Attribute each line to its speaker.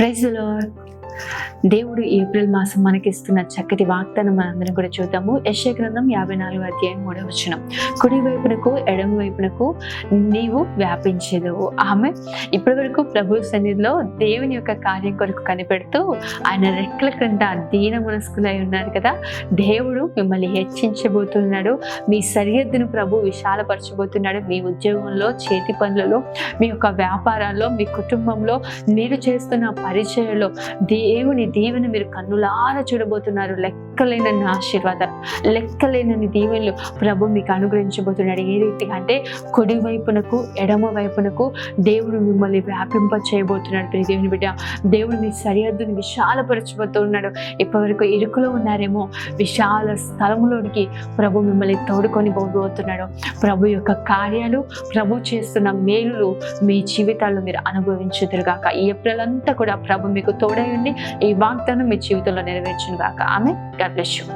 Speaker 1: Praise the Lord. దేవుడు April మాసం మనకిస్తున్న చక్కటి వాగ్దానం మనందరం కూడా చూద్దాము. యెషయా గ్రంథం 54:3 కుడి వైపునకు ఎడమ వైపునకు నీవు వ్యాపించెదవు. ఆమె ఇప్పటి వరకు ప్రభు సన్నిధిలో దేవుని యొక్క కార్యం కొరకు కనిపెడుతూ ఆయన రెక్కల క్రింద దీన మనస్కులై ఉన్నారు కదా. దేవుడు మిమ్మల్ని హెచ్చించబోతున్నాడు. మీ సరిహద్దును ప్రభు విశాలపరచబోతున్నాడు. మీ ఉద్యోగంలో, చేతి పనులలో, మీ యొక్క వ్యాపారాల్లో, మీ కుటుంబంలో, మీరు చేస్తున్న పరిచయంలో దేవుని దీవెన మీరు కన్నులారా చూడబోతున్నారు. లెక్కలేనన్ని ఆశీర్వాదాలు, లెక్కలేనన్ని దీవెనలు ప్రభు మీకు అనుగ్రహించబోతున్నాడు. ఏ రీతిగా అంటే కుడి వైపునకు ఎడమ వైపునకు దేవుడు మిమ్మల్ని వ్యాపింప చేయబోతున్నాడు. దేవుని బిడ్డ, దేవుడు మీ సరిహద్దుని విశాలపరచబోతున్నాడు. ఇప్పటివరకు ఇరుకులో ఉన్నారేమో, విశాల స్థలంలోనికి ప్రభు మిమ్మల్ని తోడుకొని పోబోతున్నాడు. ప్రభు యొక్క కార్యాలు, ప్రభు చేస్తున్న మేలులు మీ జీవితాల్లో మీరు అనుభవించుదురుగాక. ఈ ఏప్రిల్ అంతా కూడా ప్రభు మీకు తోడై ఉండి ఈ వాగ్దానం మీ జీవితంలో నెరవేర్చును గాక. ఆమెన్. God bless you.